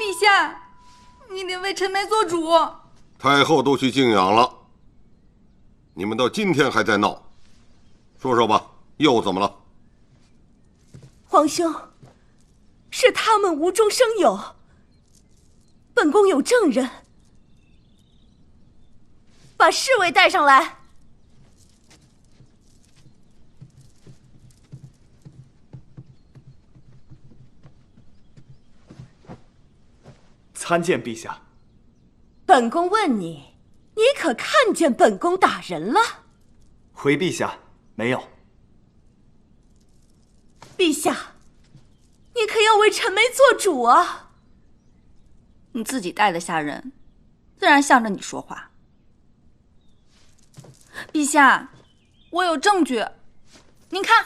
陛下，你得为臣妹做主。太后都去静养了，你们到今天还在闹，说说吧，又怎么了？皇兄，是他们无中生有，本宫有证人。把侍卫带上来。参见陛下。本宫问你，你可看见本宫打人了？回陛下，没有。陛下，你可要为臣妹做主啊！你自己带的下人，自然向着你说话。陛下，我有证据，您看。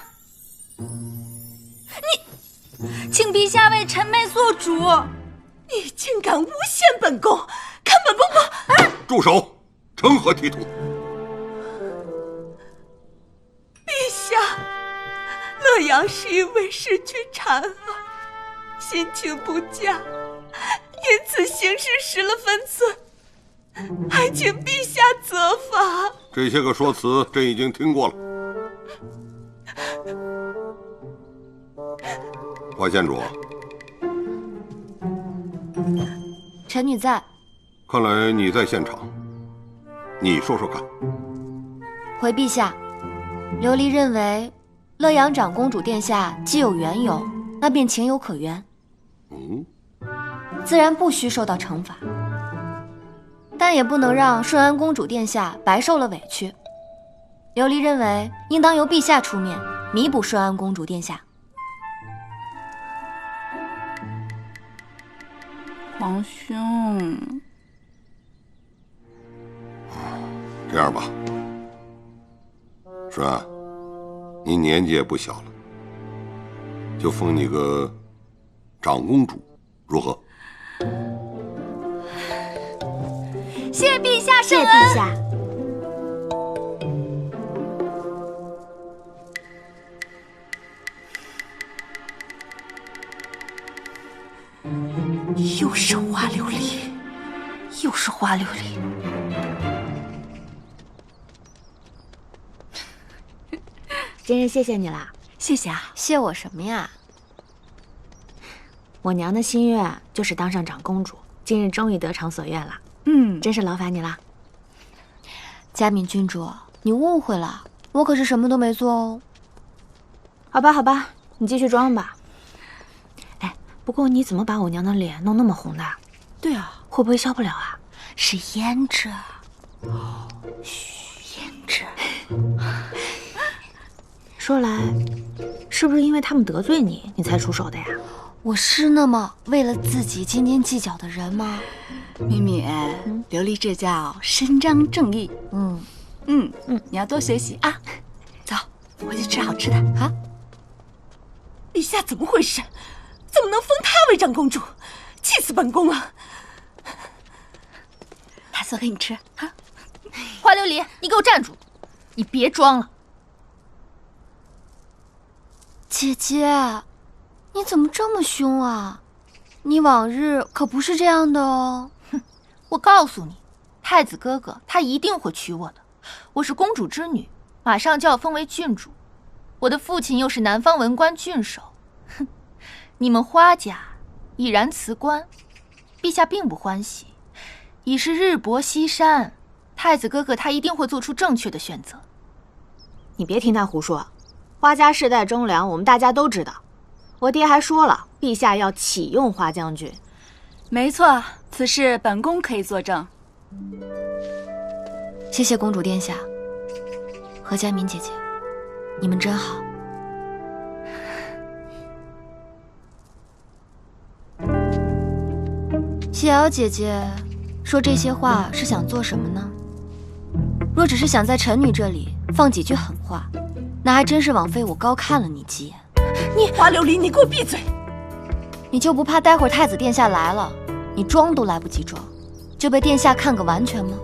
请陛下为臣妹做主。你竟敢诬陷本宫！看本宫不……住手！成何体统！陛下，乐阳是因为失去产儿，心情不佳，因此行事失了分寸，还请陛下责罚。这些个说辞，朕已经听过了。华县主，臣女在。看来你在现场，你说说看。回陛下，琉璃认为，乐阳长公主殿下既有缘由，那便情有可原，自然不需受到惩罚。但也不能让顺安公主殿下白受了委屈。琉璃认为，应当由陛下出面弥补顺安公主殿下。皇兄，这样吧，顺安，你年纪也不小了，就封你个长公主，如何？谢陛下圣恩。谢陛下。又是花琉璃，又是花琉璃。真是谢谢你啦！谢谢啊。谢我什么呀？我娘的心愿就是当上长公主，今日终于得偿所愿了。真是劳烦你啦。嘉敏郡主，你误会了，我可是什么都没做哦。好吧，好吧，你继续装吧。哎，不过你怎么把我娘的脸弄那么红的？对啊，会不会消不了啊？是胭脂。嘘，胭脂。说来，是不是因为他们得罪你，你才出手的呀？我是那么为了自己斤斤计较的人吗？敏敏，琉璃这叫伸张正义。你要多学习啊。走，回去吃好吃的啊。陛下怎么回事？怎么能封她为长公主？气死本宫了！她做给你吃啊。花琉璃，你给我站住！你别装了。姐姐，你怎么这么凶啊？你往日可不是这样的哦。我告诉你，太子哥哥他一定会娶我的。我是公主之女，马上就要封为郡主。我的父亲又是南方文官郡守。你们花家已然辞官，陛下并不欢喜，已是日薄西山。太子哥哥他一定会做出正确的选择。你别听他胡说，花家世代忠良，我们大家都知道。我爹还说了，陛下要启用花将军。没错，此事本宫可以作证。谢谢公主殿下和嘉敏姐姐，你们真好。谢瑶姐姐说这些话是想做什么呢？若只是想在臣女这里放几句狠话，那还真是枉费我高看了你几眼。你花琉璃，你给我闭嘴！你就不怕待会儿太子殿下来了，你装都来不及装，就被殿下看个完全吗？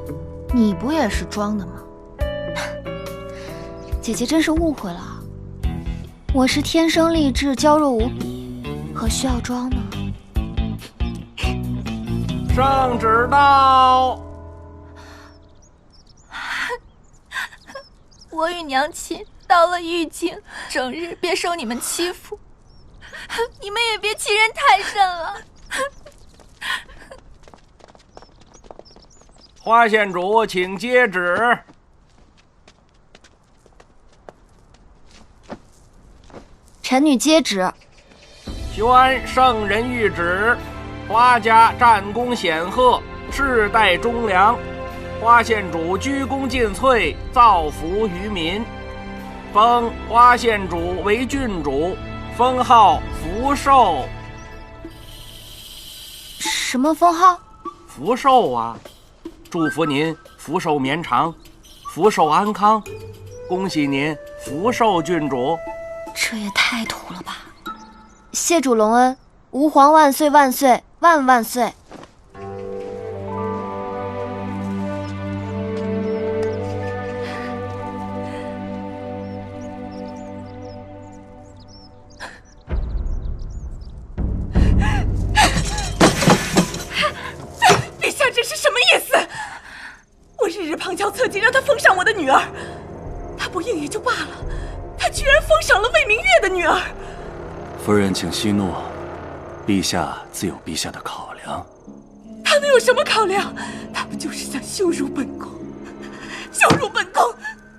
你不也是装的吗？姐姐真是误会了，我是天生丽质，娇弱无比，何需要装呢？圣旨到。我与娘亲到了狱境，整日别受你们欺负，你们也别欺人太甚了。花县主，请接旨。臣女接旨。宣圣人谕旨：花家战功显赫，世代忠良。花县主鞠躬尽瘁，造福于民，封花县主为郡主，封号福寿。什么封号？福寿啊！祝福您福寿绵长，福寿安康，恭喜您福寿郡主。这也太土了吧！谢主隆恩，吾皇万岁万岁万万岁！陛下这是什么意思？我日日旁敲侧击让他封赏我的女儿，他不应也就罢了，他居然封赏了魏明月的女儿。夫人，请息怒，陛下自有陛下的考量。他能有什么考量？他不就是想羞辱本宫，羞辱本宫！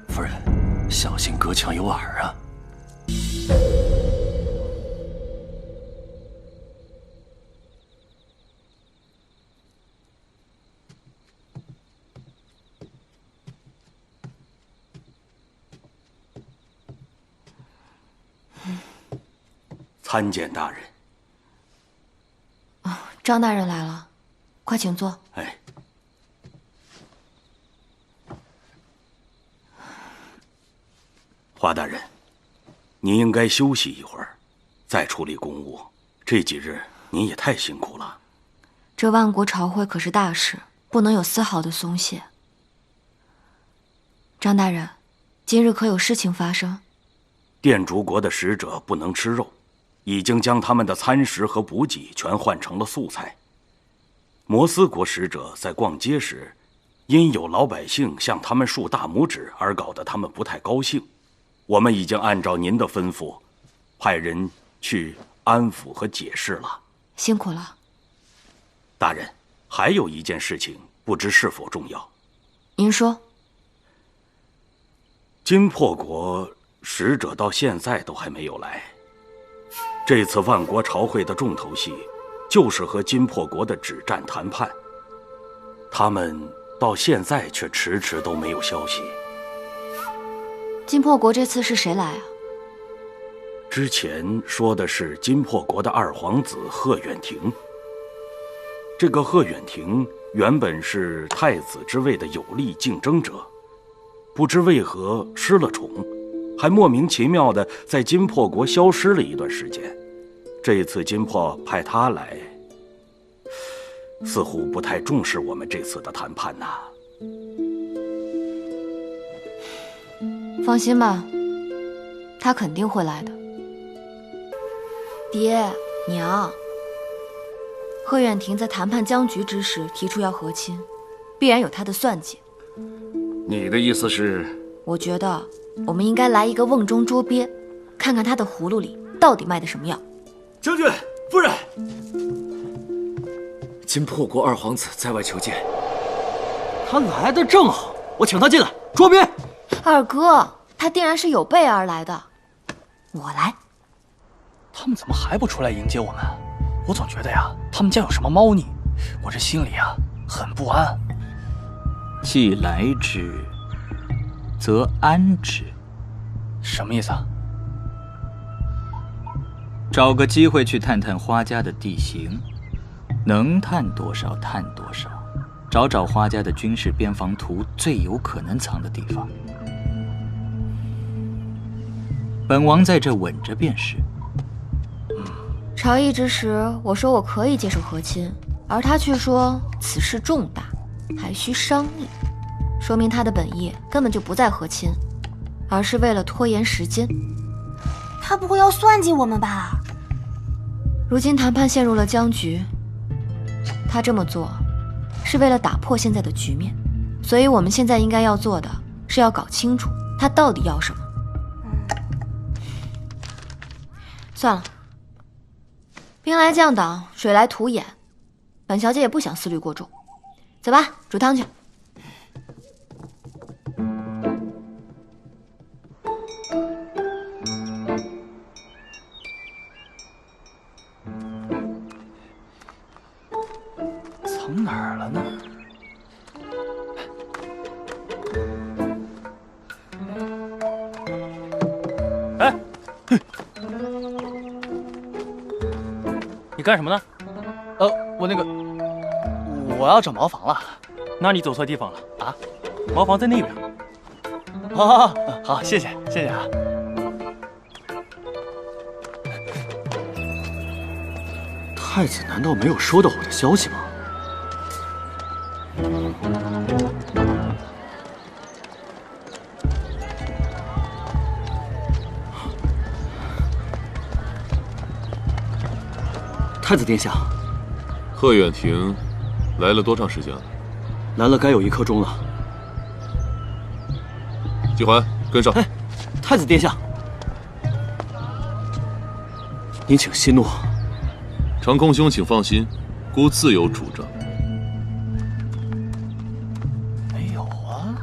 夫人，小心隔墙有耳啊！参见大人。张大人来了，快请坐。哎，华大人，您应该休息一会儿，再处理公务。这几日您也太辛苦了。这万国朝会可是大事，不能有丝毫的松懈。张大人，今日可有事情发生？殿主国的使者不能吃肉，已经将他们的餐食和补给全换成了素菜。摩斯国使者在逛街时，因有老百姓向他们竖大拇指而搞得他们不太高兴。我们已经按照您的吩咐，派人去安抚和解释了。辛苦了。大人，还有一件事情，不知是否重要？您说。金破国使者到现在都还没有来。这次万国朝会的重头戏，就是和金破国的止战谈判。他们到现在却迟迟都没有消息。金破国这次是谁来啊？之前说的是金破国的二皇子贺远亭。这个贺远亭原本是太子之位的有力竞争者，不知为何失了宠，还莫名其妙的在金破国消失了一段时间。这一次金破派他来，似乎不太重视我们这次的谈判呐。放心吧，他肯定会来的。爹娘，贺远亭在谈判僵局之时提出要和亲，必然有他的算计。你的意思是？我觉得我们应该来一个瓮中捉鳖，看看他的葫芦里到底卖的什么药。将军，夫人，金破国二皇子在外求见。他来的正好，我请他进来捉鳖。二哥，他定然是有备而来的。我来。他们怎么还不出来迎接我们？我总觉得呀，他们家有什么猫腻，我这心里呀很不安。既来之，则安之。什么意思啊？找个机会去探探花家的地形，能探多少探多少，找找花家的军事边防图最有可能藏的地方。本王在这稳着便是。朝议之时，我说我可以接受和亲，而他却说此事重大，还需商议，说明他的本意根本就不在和亲，而是为了拖延时间。他不会要算计我们吧？如今谈判陷入了僵局，他这么做是为了打破现在的局面。所以我们现在应该要做的是要搞清楚他到底要什么。算了，兵来将挡，水来土掩，本小姐也不想思虑过重。走吧，煮汤去。藏哪儿了呢？哎，你干什么呢？我要找茅房了。那你走错地方了啊！茅房在那边。好，谢谢啊。太子难道没有收到我的消息吗？太子殿下，贺远亭来了多长时间了？来了该有1刻钟了。季环，跟上。哎，太子殿下，您请息怒。长空兄，请放心，孤自有主张。没有啊。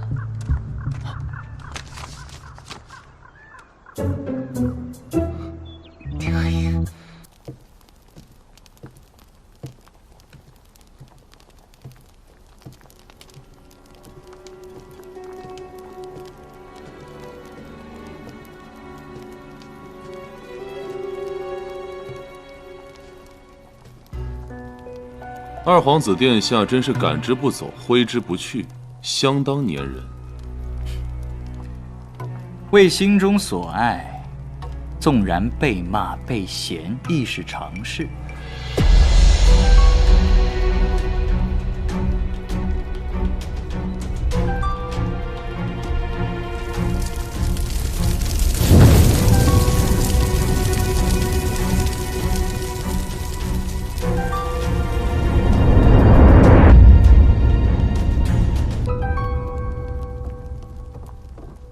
二皇子殿下真是赶之不走，挥之不去，相当粘人。为心中所爱，纵然被骂被嫌，亦是常事。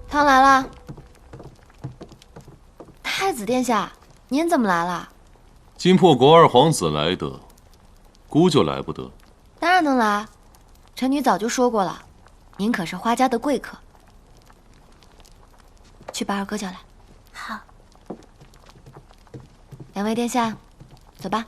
汤来了。太子殿下，您怎么来了？金破国二皇子来得，孤就来不得。当然能来，臣女早就说过了，您可是花家的贵客。去把二哥叫来。好。两位殿下，走吧。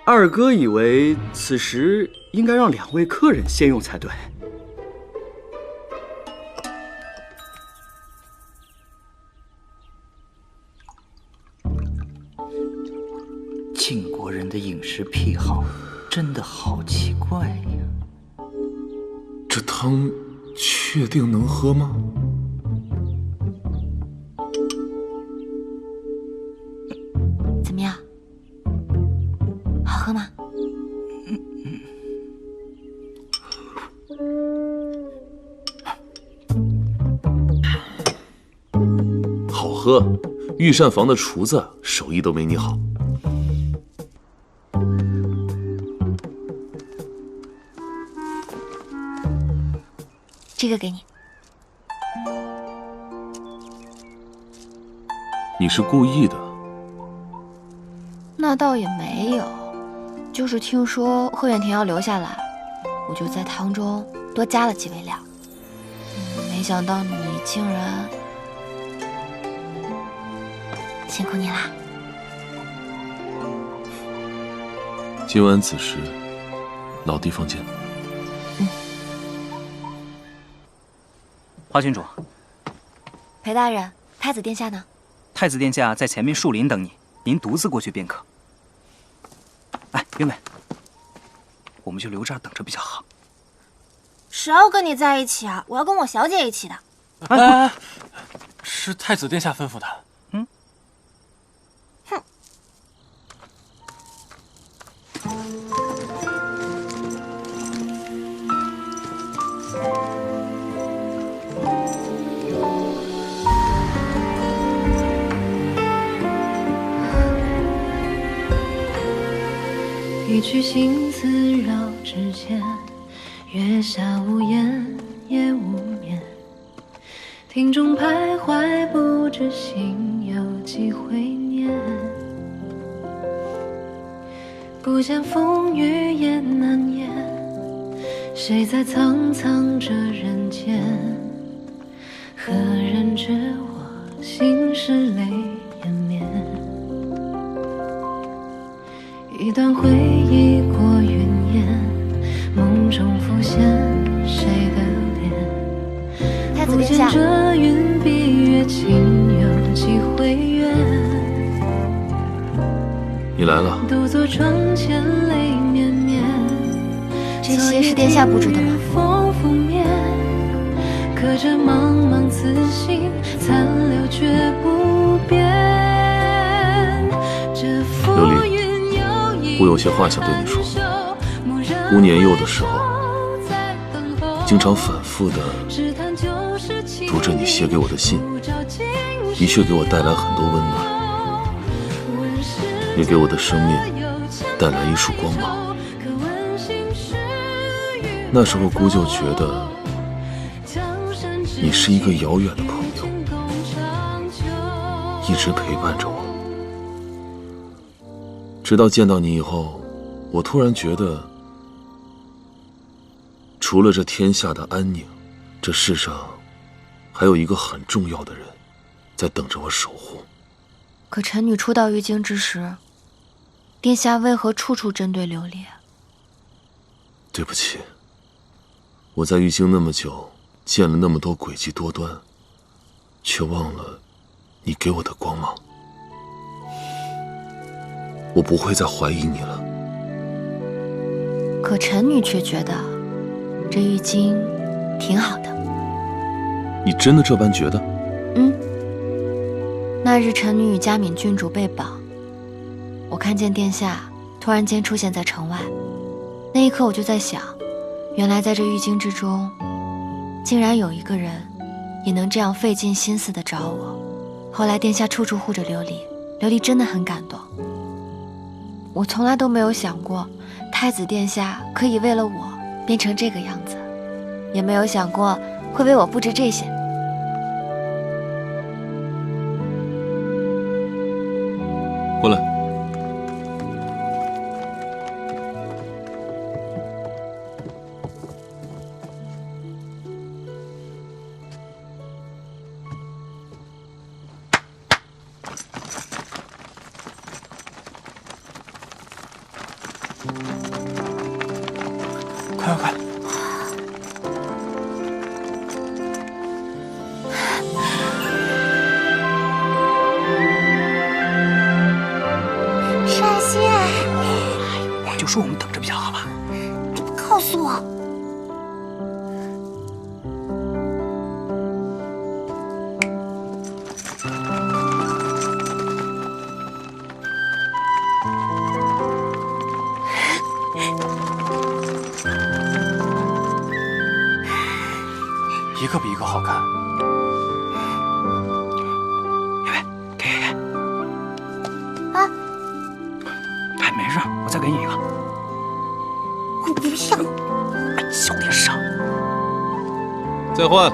二哥以为此时应该让2位客人先用才对。晋国人的饮食癖好真的好奇怪呀！这汤确定能喝吗？怎么样？好喝吗？好喝，御膳房的厨子手艺都没你好。这个给你。你是故意的？那倒也没有，就是听说贺远亭要留下来，我就在汤中多加了几味料。没想到你竟然……辛苦你啦！今晚子时，老地方见。花郡主，裴大人，太子殿下呢？太子殿下在前面树林等你，您独自过去便可。哎，云美，我们就留这儿等着比较好。谁要跟你在一起啊？我要跟我小姐一起的。哎，是太子殿下吩咐的。哼。一曲心思绕指尖，月下无言也无眠，庭中徘徊不知心有几回念，不见风雨也难言，谁在苍苍这人间？何人知我心事泪延绵？一段回忆过云烟，梦中浮现谁的脸？太子殿下，不见这云蔽月，情有几回圆？你来了。独坐窗前泪绵绵，这些是殿下布置的吗？风拂面，刻着茫茫此心，残留却不变。这浮云。我有些话想对你说。吾年幼的时候，经常反复的读着你写给我的信，的确给我带来很多温暖，也给我的生命带来一束光芒。那时候姑就觉得你是一个遥远的朋友，一直陪伴着我。直到见到你以后，我突然觉得，除了这天下的安宁，这世上还有一个很重要的人在等着我守护。可臣女初到玉京之时，殿下为何处处针对琉璃？对不起，我在玉京那么久，见了那么多诡计多端，却忘了你给我的光芒。我不会再怀疑你了。可臣女却觉得这玉京挺好的。你真的这般觉得？那日臣女与嘉敏郡主被绑，我看见殿下突然间出现在城外，那一刻我就在想，原来在这玉京之中，竟然有一个人也能这样费尽心思的找我。后来殿下处处护着琉璃，琉璃真的很感动。我从来都没有想过，太子殿下可以为了我变成这个样子，也没有想过会为我布置这些。过来。快快快！善心，我就说我们等着比较好吧。你不告诉我？一个比一个好看。月月，给月月。啊！哎，没事，我再给你一个。我不要。哎，小点声。再换。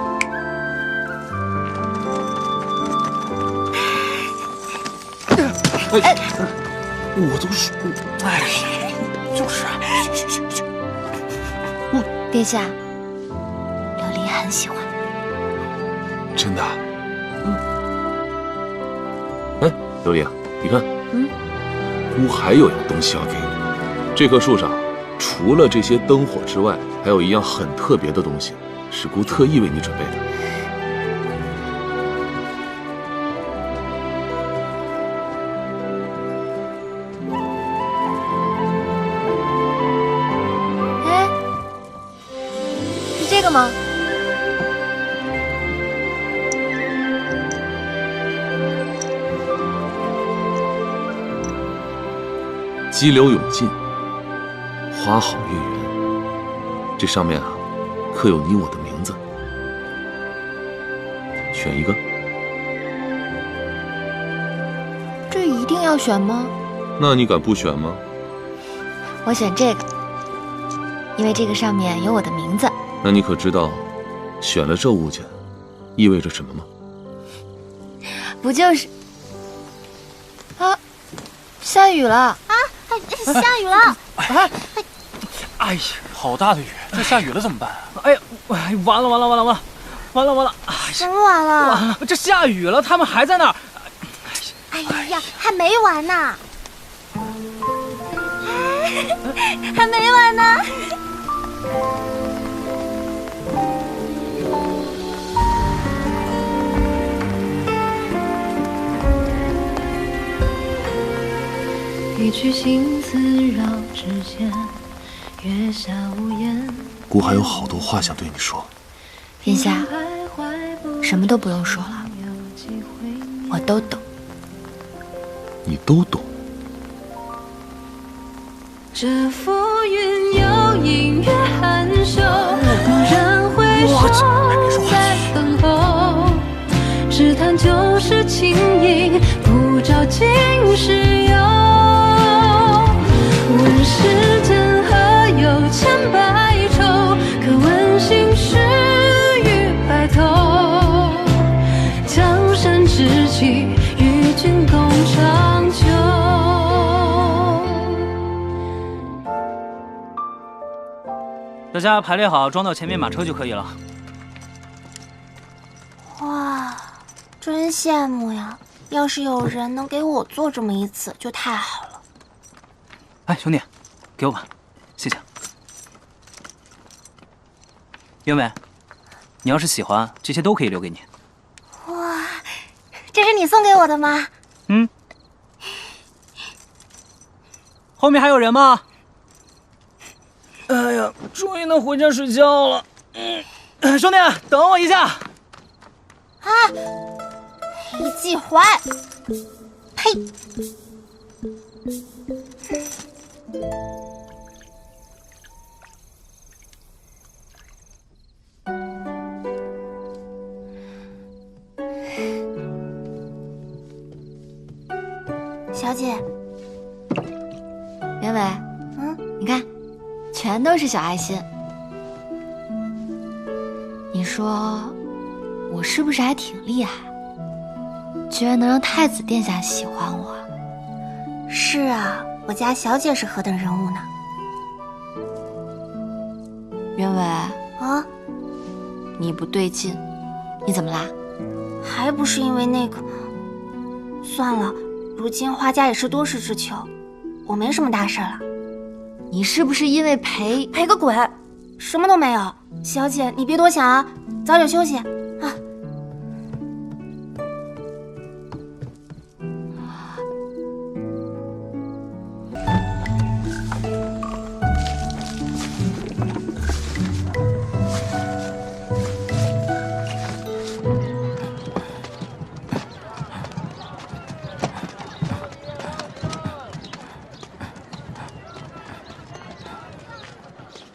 哎，我都说，哎，就是啊。殿下，琉璃很喜欢。真的？哎，琉璃啊，你看，屋还有样东西要给你。这棵树上，除了这些灯火之外，还有一样很特别的东西，是姑特意为你准备的。哎，是这个吗？激流勇进，花好月圆。这上面啊，刻有你我的名字。选一个。这一定要选吗？那你敢不选吗？我选这个，因为这个上面有我的名字。那你可知道，选了这物件，意味着什么吗？不就是啊，下雨了啊！下雨了！哎呀，好大的雨！这下雨了怎么办？哎呀，完了！什么完了？完了！这下雨了，他们还在那儿。哎呀，还没完呢！还没完呢！一曲心思绕指尖，月下无言。姑还有好多话想对你说。殿下，什么都不用说了，我都懂。你都懂。这浮云有隐约含羞，蓦然回首在等候，试探旧时情意，不照今时忧。问世间何有千百愁，可问心事与白头。江山志气，与君共长久。大家排列好，装到前面马车就可以了。哇，真羡慕呀！要是有人能给我做这么一次，就太好了。哎，兄弟，给我吧，谢谢。渊伟，你要是喜欢，这些都可以留给你。哇，这是你送给我的吗？嗯。后面还有人吗？哎呀，终于能回家睡觉了。兄弟，等我一下。啊！一记怀，呸！小姐，袁伟，你看，全都是小爱心。你说，我是不是还挺厉害？居然能让太子殿下喜欢我。是啊，我家小姐是何等人物呢？袁伟啊，你不对劲，你怎么啦？还不是因为那个？算了，如今花家也是多事之秋，我没什么大事了。你是不是因为陪个鬼？什么都没有。小姐，你别多想啊，早点休息啊。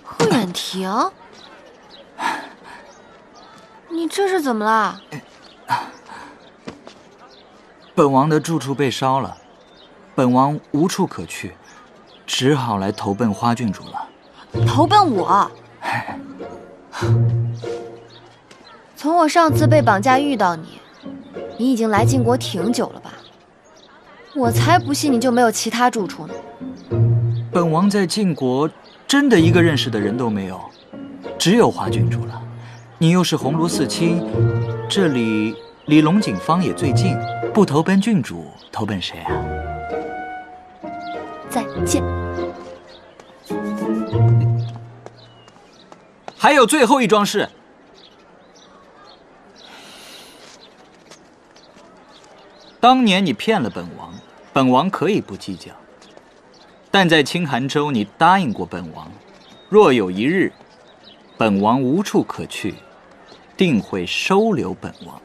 贺远亭，你这是怎么了？本王的住处被烧了，本王无处可去，只好来投奔花郡主了。投奔我？从我上次被绑架遇到你，你已经来晋国挺久了吧？我才不信你就没有其他住处呢。本王在晋国真的一个认识的人都没有，只有花郡主了。你又是鸿胪四卿，这里离龙井坊也最近，不投奔郡主，投奔谁啊？再见。还有最后一桩事。当年你骗了本王，本王可以不计较。但在清寒州，你答应过本王，若有一日，本王无处可去，定会收留本王。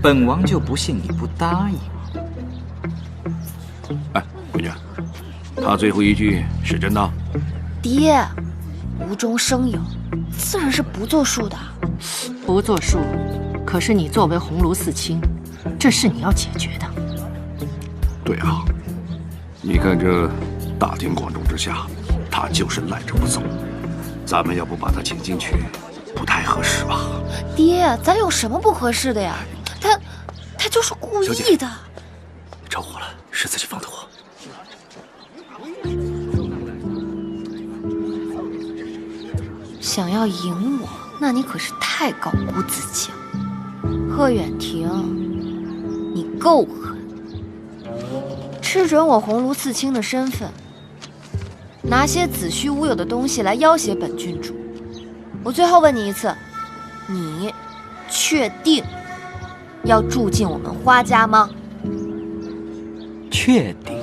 本王就不信你不答应。哎，闺女，他最后一句是真的？爹，无中生有，自然是不作数的。不作数，可是你作为鸿胪四卿，这是你要解决的。对啊，你看这大庭广众之下，他就是赖着不走，咱们要不把他请进去，不太合适吧？爹，咱有什么不合适的呀？他就是故意的。着火了，是自己放的火。想要赢我，那你可是太高估自己了。贺远亭，你够狠，吃准我鸿胪四卿的身份，拿些子虚乌有的东西来要挟本郡主。我最后问你一次，你确定要住进我们花家吗？确定。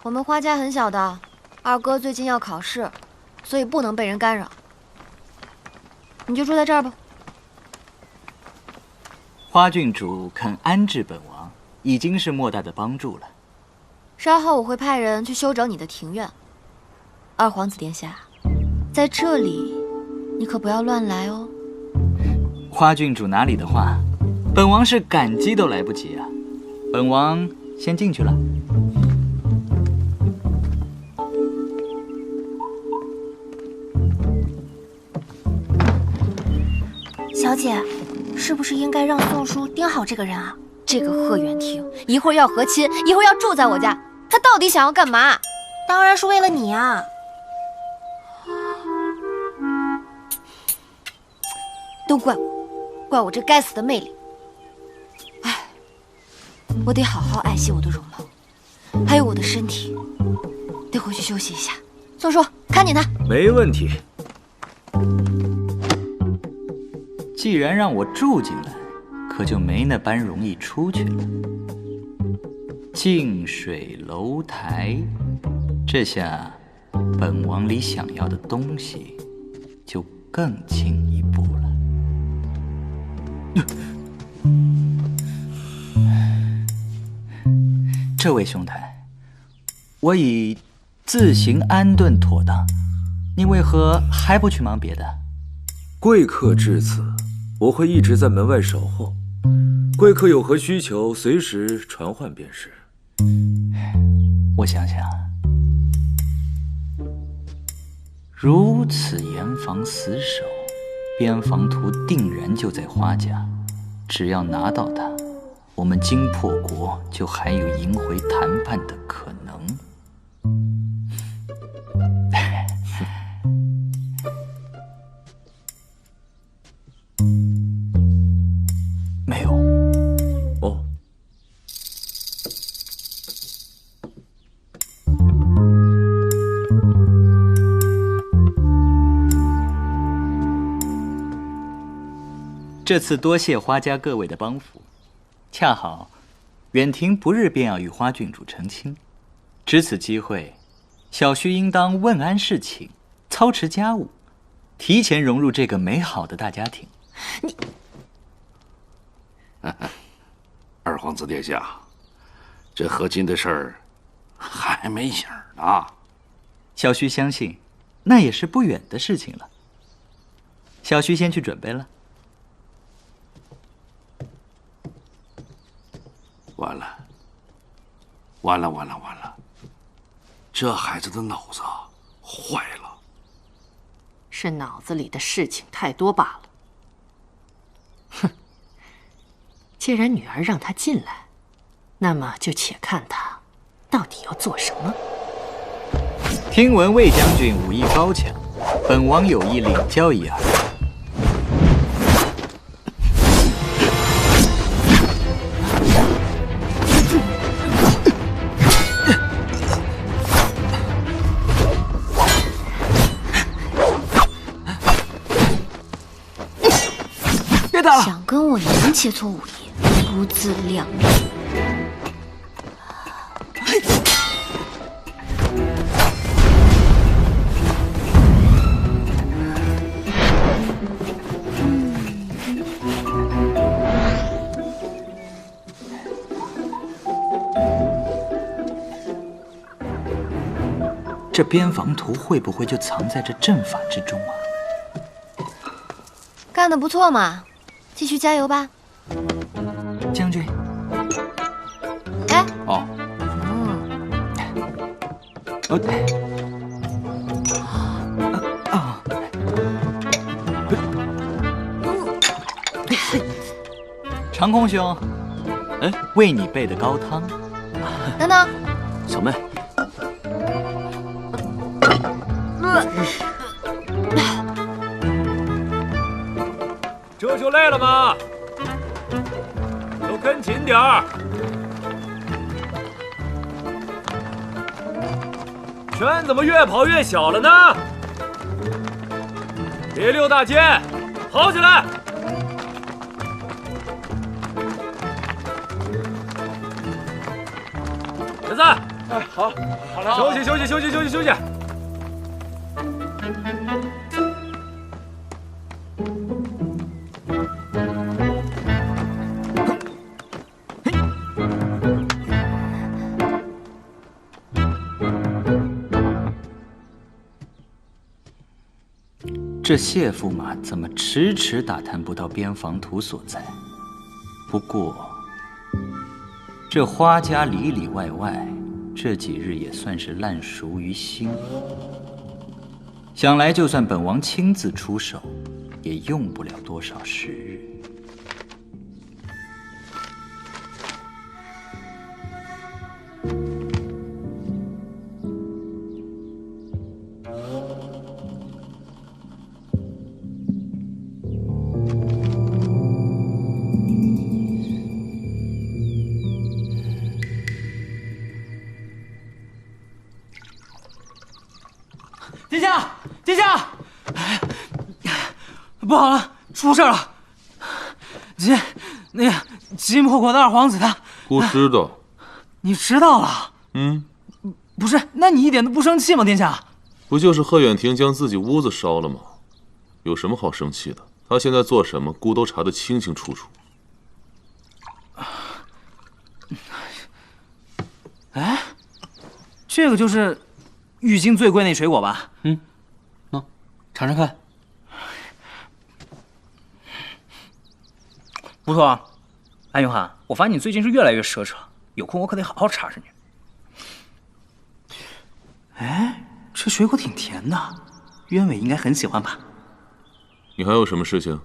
我们花家很小的，二哥最近要考试，所以不能被人干扰。你就住在这儿吧。花郡主肯安置本王，已经是莫大的帮助了。稍后我会派人去修整你的庭院。二皇子殿下，在这里你可不要乱来哦。花郡主哪里的话，本王是感激都来不及啊。本王先进去了。小姐，是不是应该让宋叔盯好这个人啊？这个贺远亭一会儿要和亲，一会儿要住在我家，他到底想要干嘛？当然是为了你啊！都怪我，怪我这该死的魅力。哎，我得好好爱惜我的容貌，还有我的身体，得回去休息一下。宋叔，看紧他。没问题。既然让我住进来，可就没那般容易出去了。近水楼台，这下本王离想要的东西就更进一步了。这位兄台，我已自行安顿妥当，你为何还不去忙别的？贵客至此，我会一直在门外守候，贵客有何需求，随时传唤便是。我想想，如此严防死守，边防图定然就在花家。只要拿到它，我们金破国就还有赢回谈判的可能。没有。哦。这次多谢花家各位的帮扶，恰好远亭不日便要与花郡主成亲，值此机会，小婿应当问安侍寝，操持家务，提前融入这个美好的大家庭。你，二皇子殿下，这和亲的事儿还没影儿呢。小婿相信，那也是不远的事情了。小婿先去准备了。完了，完了，完了，完了！这孩子的脑子坏了，是脑子里的事情太多罢了。哼，既然女儿让他进来，那么就且看他到底要做什么。听闻魏将军武艺高强，本王有意领教一二。想跟我娘切磋武艺，不自量力。这边防图会不会就藏在这阵法之中啊？干得不错嘛，继续加油吧，将军。哎，哦，长空兄，哎，为你备的高汤。等等，小妹，这就累了吗？都跟紧点儿！圈怎么越跑越小了呢？别溜大街，跑起来！小三，哎，好，好了，休息休息休息休息休息。这谢驸马怎么迟迟打探不到边防图所在？不过，这花家里里外外，这几日也算是烂熟于心。想来，就算本王亲自出手，也用不了多少时日。殿下，殿下，不好了，出事了！那个金破国的二皇子他不知道，你知道了？不是，那你一点都不生气吗？殿下，不就是贺远亭将自己屋子烧了吗？有什么好生气的？他现在做什么，姑都查得清清楚楚。哎，这个就是玉京最贵那水果吧？尝尝看。不错，安永涵，我发现你最近是越来越奢侈了，有空我可得好好查查你。哎，这水果挺甜的，渊伟应该很喜欢吧？你还有什么事情？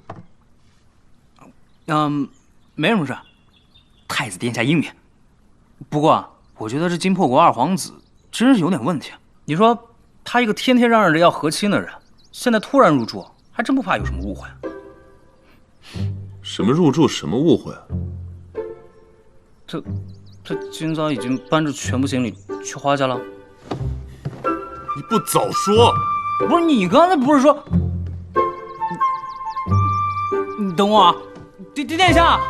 没什么事。太子殿下英明，不过我觉得这金破国二皇子真是有点问题。你说他一个天天嚷嚷着要和亲的人，现在突然入住，还真不怕有什么误会。什么入住，什么误会？他今早已经搬着全部行李去花家了。你不早说！不是你刚才不是说？你等我啊，殿下。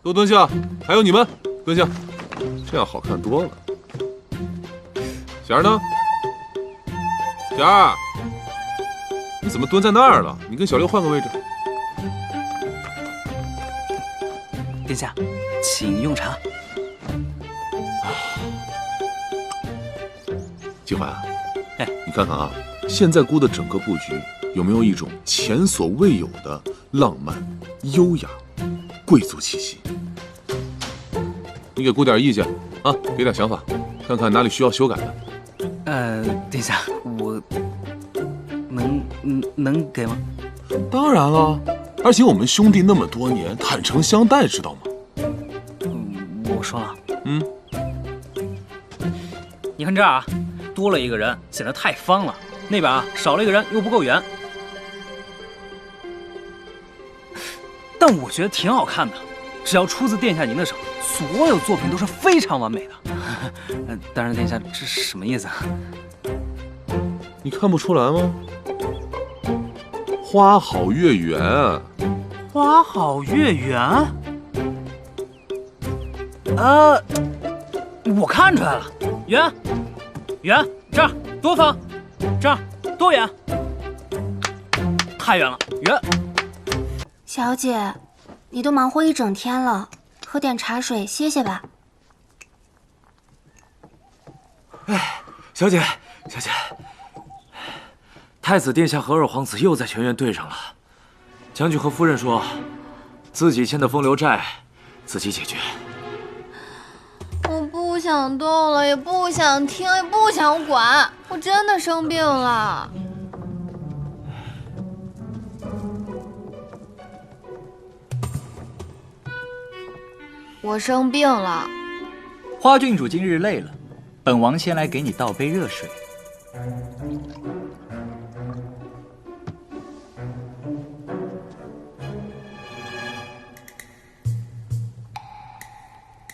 都蹲下，还有你们，蹲下，这样好看多了。霞儿呢？霞儿，你怎么蹲在那儿了？你跟小六换个位置。殿下，请用茶。季怀啊，你看看啊，现在姑的整个布局有没有一种前所未有的浪漫、优雅、贵族气息？你给姑点意见啊，给点想法，看看哪里需要修改的。殿下，我能给吗？当然了，而且我们兄弟那么多年，坦诚相待，知道吗？我说了。你看这儿啊，多了一个人显得太方了，那边啊少了一个人又不够圆。但我觉得挺好看的，只要出自殿下您的手，所有作品都是非常完美的。当然，殿下这是什么意思啊？你看不出来吗？花好月圆啊！花好月圆？我看出来了，圆这儿多方，这儿多远？太远了，圆。小姐，你都忙活一整天了，喝点茶水歇歇吧。哎，小姐，小姐，太子殿下和二皇子又在全院对上了。将军和夫人说，自己欠的风流债，自己解决。我不想动了，也不想听，也不想管，我真的生病了。我生病了。花郡主今日累了，本王先来给你倒杯热水。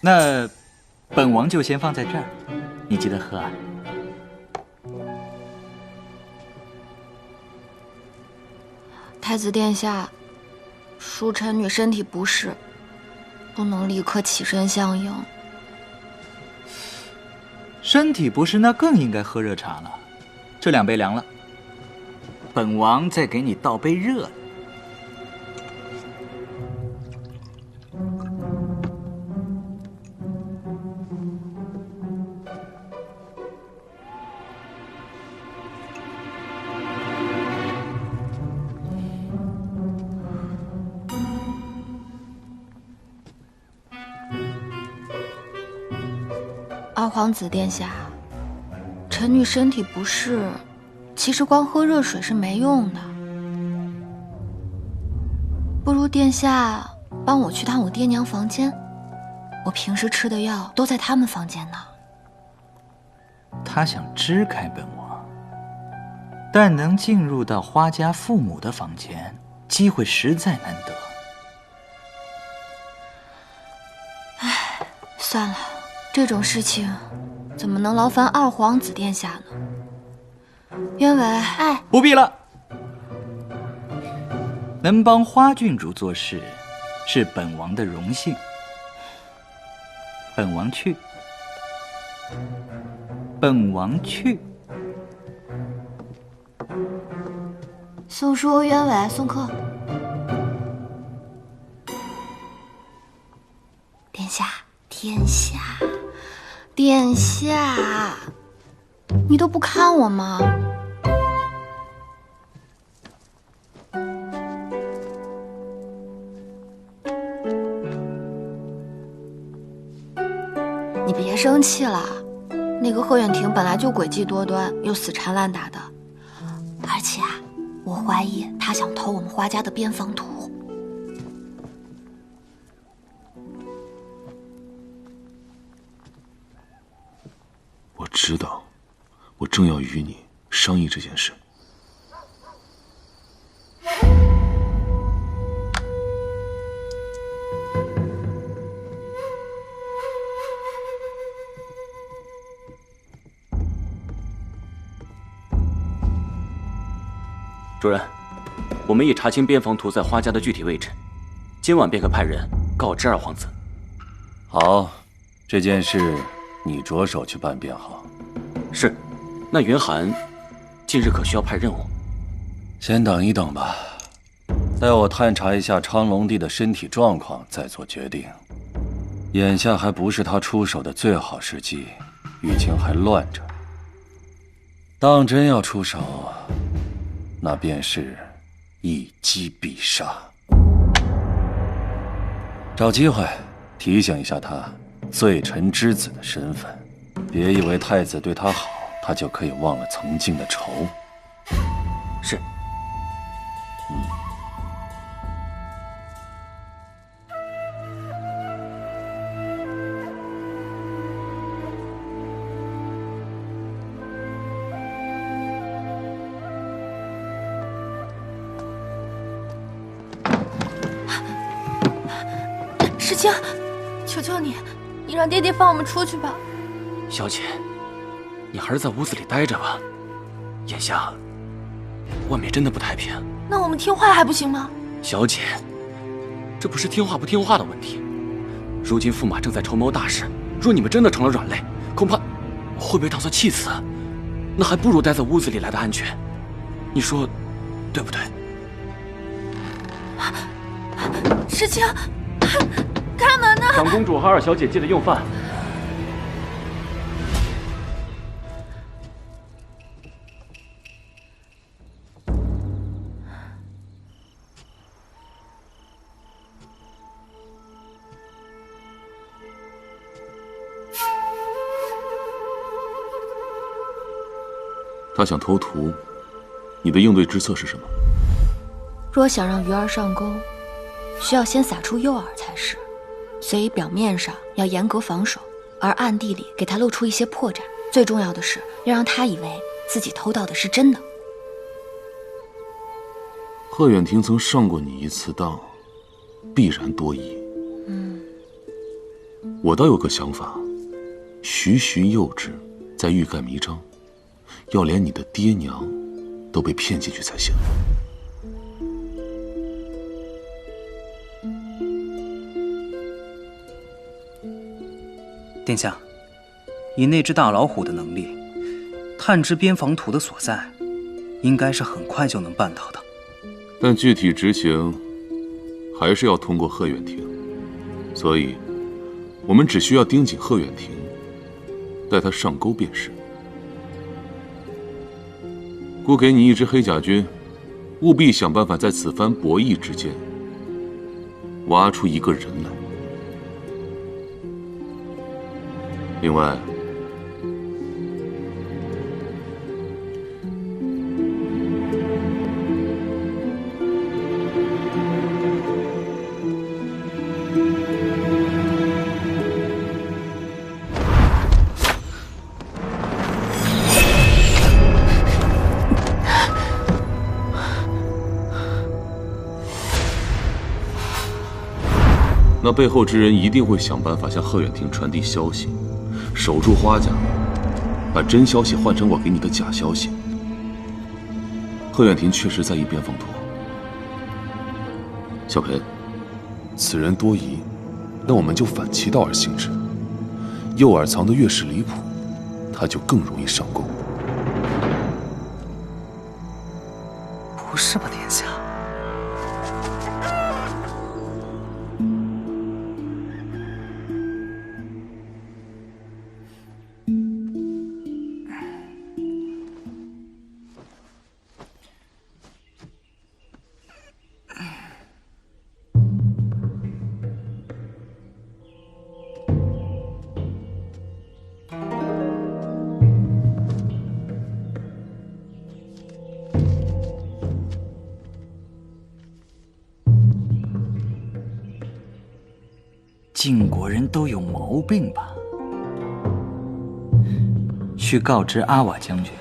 那本王就先放在这儿，你记得喝啊。太子殿下，恕臣女身体不适，不能立刻起身相迎。身体不适，那更应该喝热茶了。这2杯凉了，本王再给你倒杯热的。二皇子殿下，臣女身体不适，其实光喝热水是没用的。不如殿下帮我去趟我爹娘房间，我平时吃的药都在他们房间呢。他想支开本王，但能进入到花家父母的房间，机会实在难得。唉，算了。这种事情怎么能劳烦二皇子殿下呢？渊伟，哎，不必了。能帮花郡主做事，是本王的荣幸。本王去。本王去。宋叔、渊伟送客。殿下，殿下。殿下，你都不看我吗？你别生气了，那个贺远亭本来就诡计多端，又死缠烂打的，而且啊，我怀疑他想偷我们花家的边防图。我知道，我正要与你商议这件事。主人，我们已查清边防图在花家的具体位置，今晚便可派人告知二皇子。好，这件事你着手去办便好。是，那云寒近日可需要派任务？先等一等吧，待我探查一下昌隆帝的身体状况，再做决定。眼下还不是他出手的最好时机，狱情还乱着。当真要出手，那便是一击必杀。找机会提醒一下他罪臣之子的身份，别以为太子对他好，他就可以忘了曾经的仇。是。世清，求求你，你让爹爹放我们出去吧。小姐，你还是在屋子里待着吧。眼下，外面真的不太平。那我们听话还不行吗？小姐，这不是听话不听话的问题。如今驸马正在筹谋大事，若你们真的成了软肋，恐怕会被当作弃子。那还不如待在屋子里来的安全。你说，对不对？世清，开门呢！长公主和二小姐记得用饭。他想偷图，你的应对之策是什么？若想让鱼儿上钩，需要先撒出诱饵才是。所以表面上要严格防守，而暗地里给他露出一些破绽。最重要的是，要让他以为自己偷到的是真的。贺远亭曾上过你一次当，必然多疑。我倒有个想法，徐徐幼稚，再欲盖弥彰，要连你的爹娘都被骗进去才行。殿下，以那只大老虎的能力，探知边防图的所在，应该是很快就能办到的。但具体执行还是要通过贺远亭，所以我们只需要盯紧贺远亭，待他上钩便是。故给你一支黑甲军，务必想办法在此番博弈之间挖出一个人来。另外，那背后之人一定会想办法向贺远亭传递消息，守住花家，把真消息换成我给你的假消息。贺远亭确实在意边防图。小裴，此人多疑，那我们就反其道而行之。诱饵藏得越是离谱，他就更容易上钩。不是吧，殿下？晋国人都有毛病吧？需告知阿瓦将军，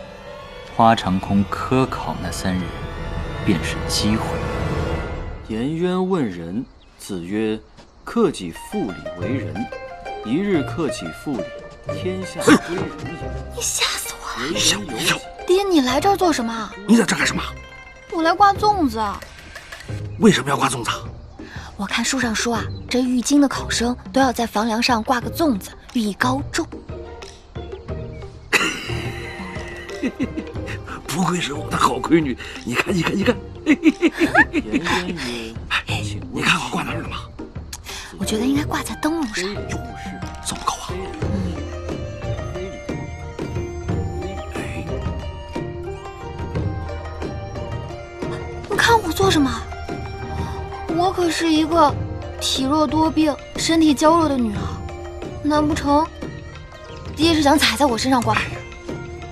花长空科考那3日，便是机会。颜渊问仁，子曰：“克己复礼为仁。一日克己复礼，天下归仁也。”你吓死我了！你小子，爹，你来这儿做什么？你在这干什么？我来挂粽子。为什么要挂粽子？我看书上说啊，这玉京的考生都要在房梁上挂个粽子，寓意高中。不愧是我的好闺女，你看，你看，你看。你看我挂哪儿了吗？我觉得应该挂在灯笼上。哟，这么高啊！你看我做什么？我可是一个体弱多病、身体娇弱的女儿，难不成爹是想踩在我身上挂？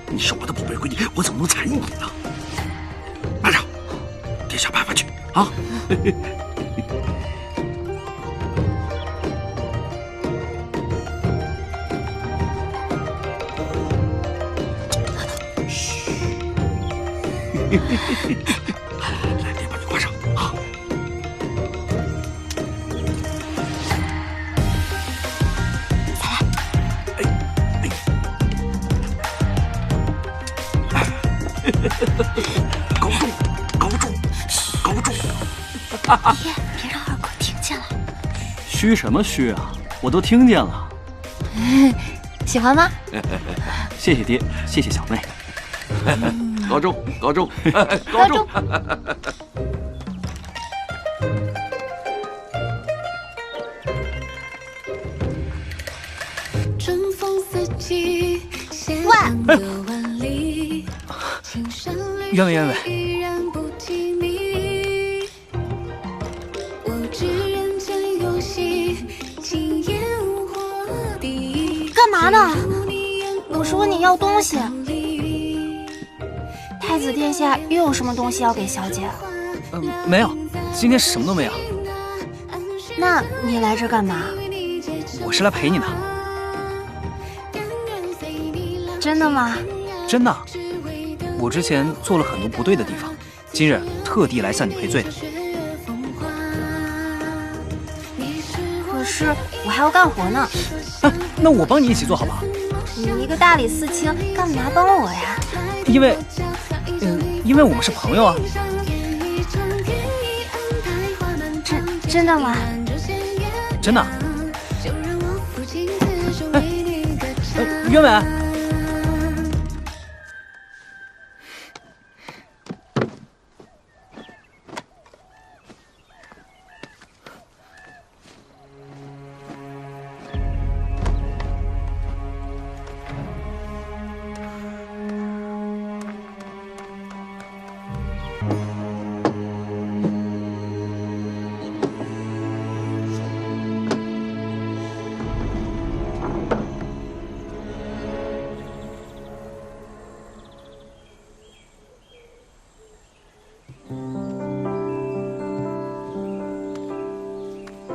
你是我的宝贝闺女，我怎么能踩你呢？拿着，爹想办法去啊！嘘，来，爹把你挂上啊！高中，高中，高中！爹，别让二哥听见了。嘘什么嘘啊？我都听见了。喜欢吗？谢谢爹，谢谢小妹。高中，高中，高中。喂。原委，原委。干嘛呢？我说你要东西。太子殿下又有什么东西要给小姐？没有，今天什么都没有。那你来这干嘛？我是来陪你的。真的吗？真的。我之前做了很多不对的地方，今日特地来向你赔罪的。可是我还要干活呢。那我帮你一起做好不好？你一个大理寺卿，干嘛帮我呀？因为我们是朋友啊。真的吗？真的。渊伟。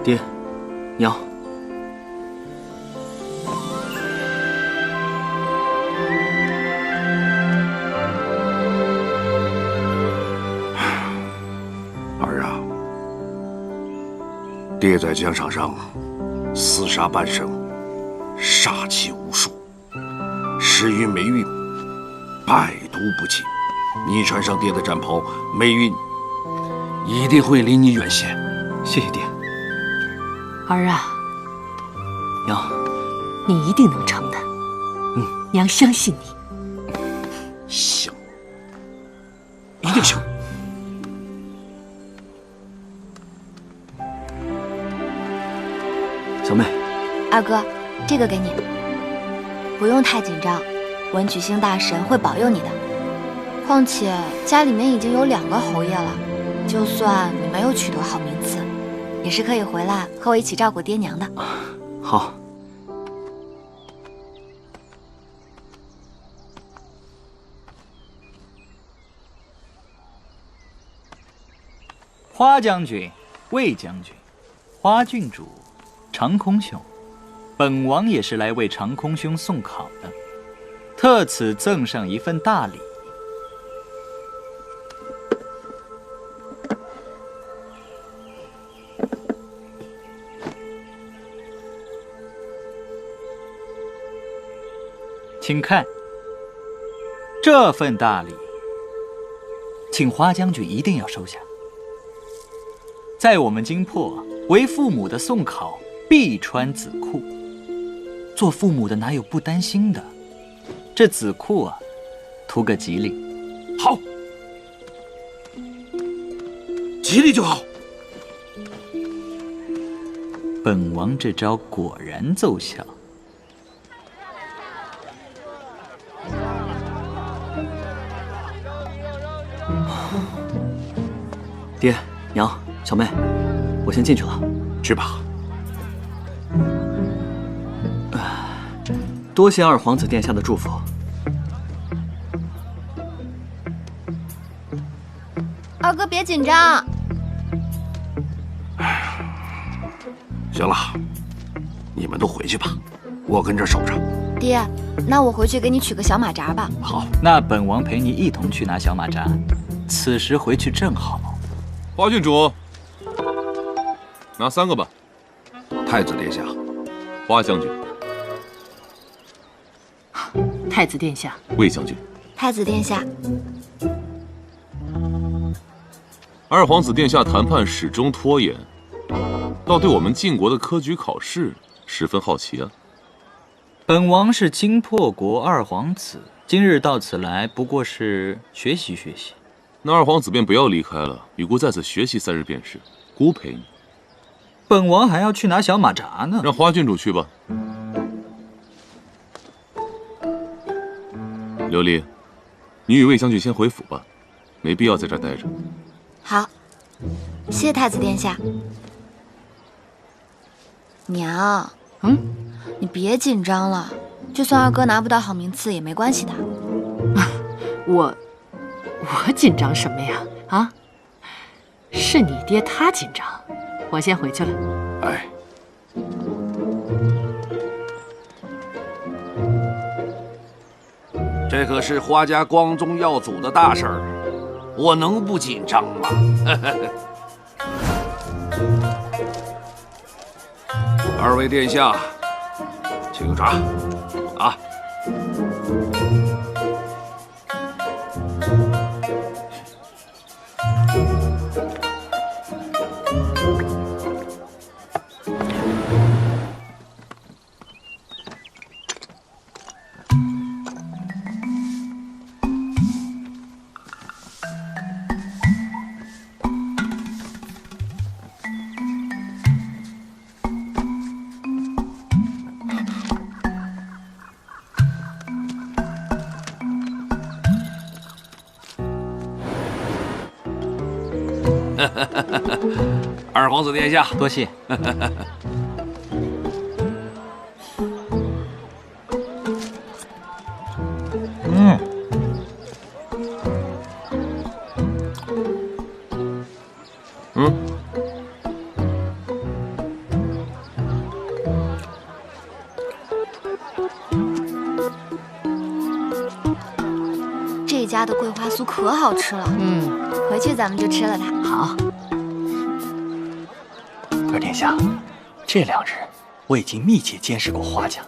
爹，娘。儿啊，爹在疆场上厮杀半生，杀气无数，时运霉运，百毒不侵。你穿上爹的战袍，霉运一定会离你远些。谢谢爹。儿啊，娘，你一定能成的。娘相信你。行，一定行。小妹，二哥，这个给你。不用太紧张，文曲星大神会保佑你的。况且家里面已经有2个侯爷了，就算你没有取得好名次，也是可以回来和我一起照顾爹娘的。好。花将军、魏将军、花郡主、长空兄，本王也是来为长空兄送考的，特此赠上一份大礼。请看，这份大礼，请花将军一定要收下。在我们京破，为父母的送考必穿紫裤。做父母的哪有不担心的？这紫裤啊，图个吉利。好，吉利就好。本王这招果然奏效。爹娘，小妹，我先进去了。去吧。多谢二皇子殿下的祝福。二哥别紧张。行了，你们都回去吧，我跟这守着。爹，那我回去给你取个小马扎吧。好，那本王陪你一同去拿小马扎，此时回去正好。花郡主，拿3个吧。太子殿下，花将军，太子殿下，魏将军，太子殿下，二皇子殿下谈判始终拖延，倒对我们晋国的科举考试十分好奇啊。本王是京破国二皇子，今日到此来不过是学习学习。那二皇子便不要离开了，与姑在此学习3日便是，姑陪你。本王还要去拿小马扎呢。让花郡主去吧。琉璃，你与魏将军先回府吧，没必要在这儿待着。好，谢太子殿下。娘，你别紧张了，就算二哥拿不到好名次也没关系的。我紧张什么呀？啊，是你爹他紧张，我先回去了。哎，这可是花家光宗耀祖的大事儿，我能不紧张吗？二位殿下，请用茶。啊。二皇子殿下，多谢。这家的桂花酥可好吃了，回去咱们就吃了它。好。二殿下，这2日我已经密切监视过花家，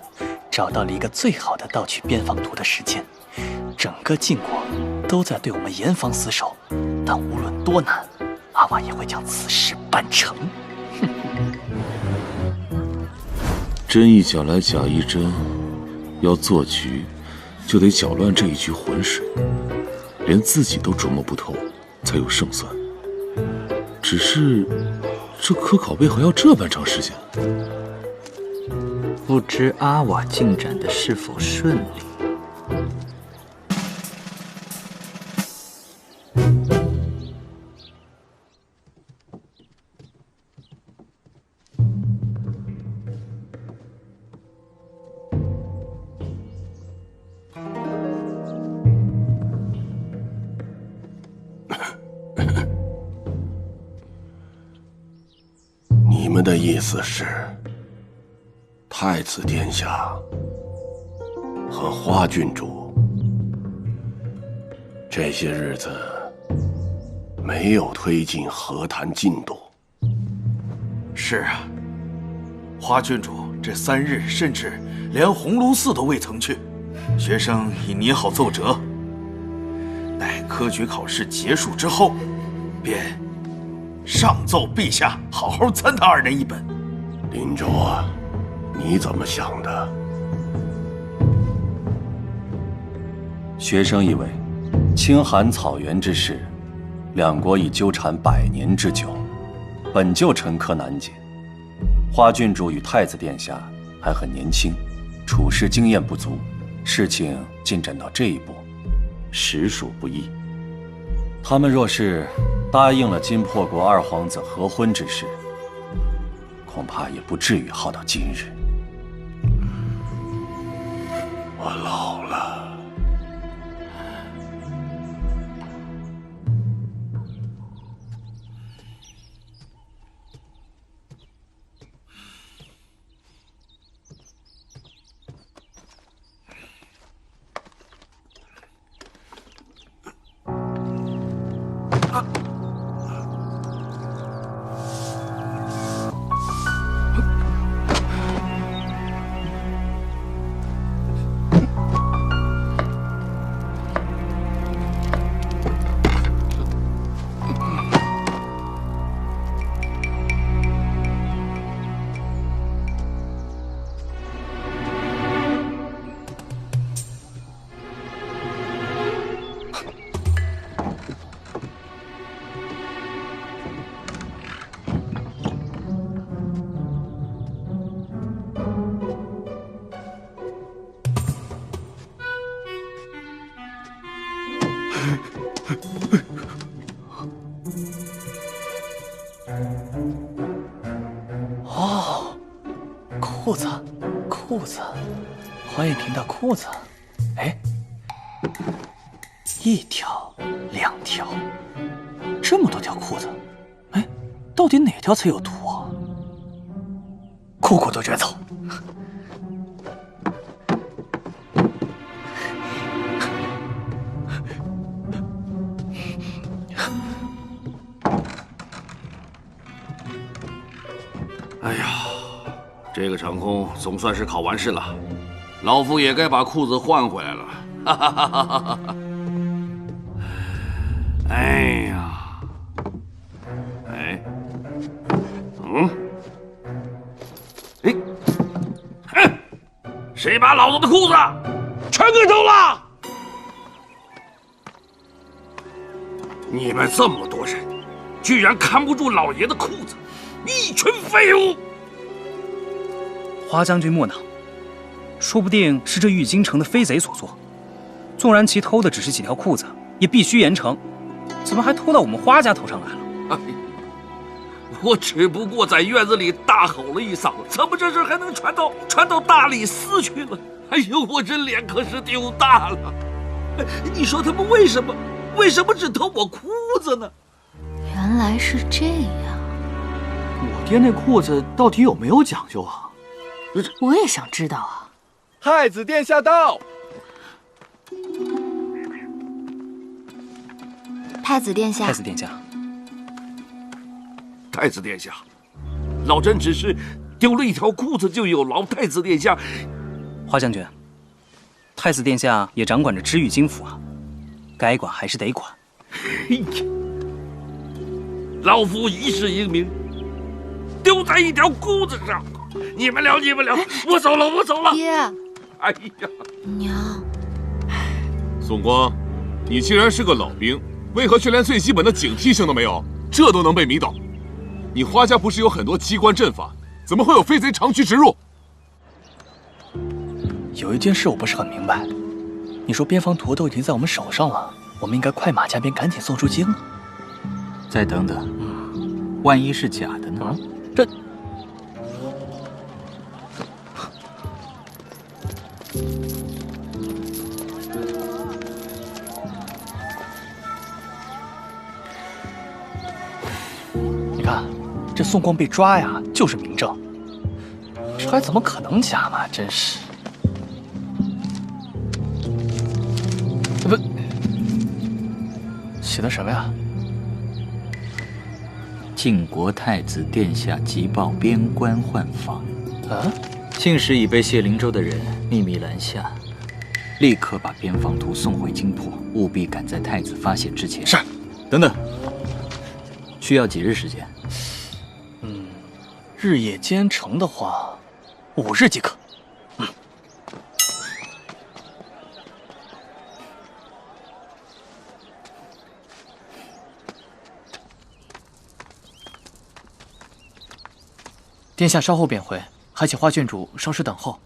找到了一个最好的盗取边防图的时间。整个晋国都在对我们严防死守，但无论多难，阿瓦也会将此事办成。真一假来假一真，要做局，就得搅乱这一局浑水，连自己都琢磨不透，才有胜算。只是这科考备还要这般长时间，不知阿瓦进展的是否顺利？你们的意思是，太子殿下和花郡主这些日子没有推进和谈进度？是啊，花郡主这3日甚至连鸿胪寺都未曾去，学生已拟好奏折，待科举考试结束之后，便上奏陛下，好好参他2人一本。林州啊，你怎么想的？学生以为，青韩草原之事，两国已纠缠100年之久，本就沉疴难解。花郡主与太子殿下还很年轻，处事经验不足，事情进展到这一步，实属不易。他们若是答应了金破国2皇子合婚之事，恐怕也不至于耗到今日。我老了。哦，裤子，裤子，欢迎听到裤子。哎，1条。2条，这么多条裤子，哎，到底哪条才有毒啊？裤裤都卷走。哎呀，这个场空总算是考完试了，老夫也该把裤子换回来了。哈哈哈哈哈哈！哎呀，哎，哎，哼！谁把老子的裤子全给偷了？你们这么多人，居然看不住老爷的裤子！一群废物！花将军莫恼，说不定是这玉京城的飞贼所做。纵然其偷的只是几条裤子，也必须严惩。怎么还偷到我们花家头上来了？哎，我只不过在院子里大吼了一嗓子，怎么这事还能传到大理寺去了？哎呦，我这脸可是丢大了！你说他们为什么只偷我裤子呢？原来是这样。我爹那裤子到底有没有讲究啊？我也想知道啊。太子殿下到。太子殿下。太子殿下。太子殿下，老臣只是丢了一条裤子，就有劳太子殿下。花将军，太子殿下也掌管着知遇京府啊，该管还是得管。老夫一世英名丢在一条裤子上，你们了，我走了。爹，哎呀，娘，宋光，你既然是个老兵，为何却连最基本的警惕性都没有？这都能被迷倒？你花家不是有很多机关阵法，怎么会有飞贼长驱直入？有一件事我不是很明白，你说边防图都已经在我们手上了，我们应该快马加鞭，赶紧送出京。再等等，万一是假的呢？这……你看，这宋光被抓呀，就是明证。这还怎么可能假嘛？真是……不，写的什么呀？晋国太子殿下急报边关换防。啊！信使已被谢灵州的人秘密拦下，立刻把边防图送回京破，务必赶在太子发现之前。是。等等，需要几日时间？日夜兼程的话，5日即可。殿下稍后便回，还请花郡主稍事等候。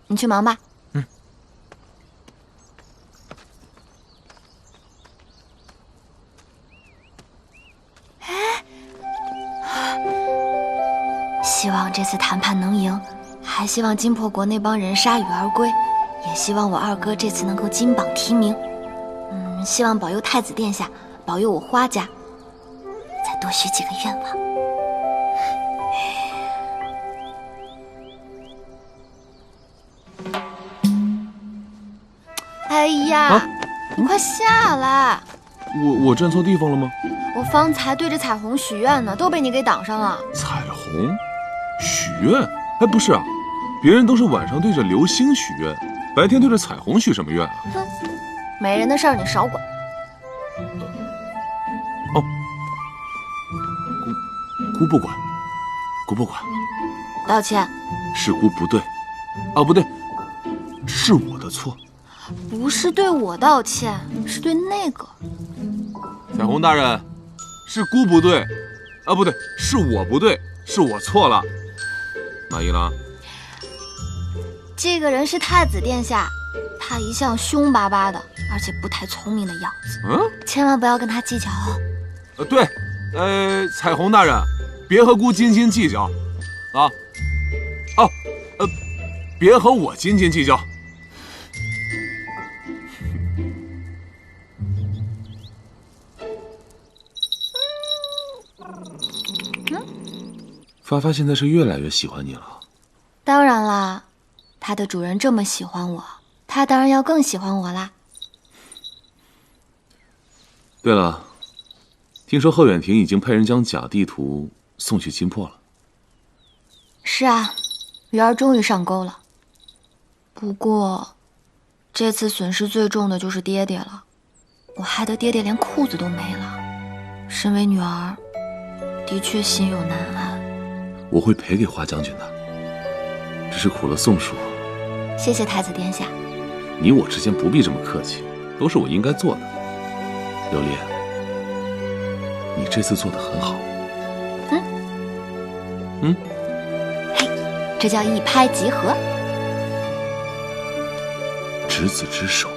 你去忙吧。希望这次谈判能赢，还希望金破国那帮人铩羽而归，也希望我二哥这次能够金榜题名。希望保佑太子殿下，保佑我花家，再多许几个愿望。哎呀，你快下来！我站错地方了吗？我方才对着彩虹许愿呢，都被你给挡上了。彩虹许愿？哎，不是啊，别人都是晚上对着流星许愿，白天对着彩虹许什么愿啊？哼，没人的事儿你少管。哦，姑不管，姑不管。道歉。是姑不对，啊不对，是我的错。不是对我道歉，是对那个。彩虹大人，是姑不对，啊不对，是我不对，是我错了。满意了？这个人是太子殿下，他一向凶巴巴的，而且不太聪明的样子。千万不要跟他计较哦。对，彩虹大人，别和姑斤斤计较，啊，别和我斤斤计较。发发现在是越来越喜欢你了。当然啦，它的主人这么喜欢我，它当然要更喜欢我啦。对了，听说贺远亭已经派人将假地图送去金破了。是啊，鱼儿终于上钩了。不过，这次损失最重的就是爹爹了，我害得爹爹连裤子都没了。身为女儿，的确心有难安。我会赔给华将军的，只是苦了宋叔。谢谢太子殿下。你我之间不必这么客气，都是我应该做的。琉璃，你这次做得很好。这叫一拍即合。执子之手。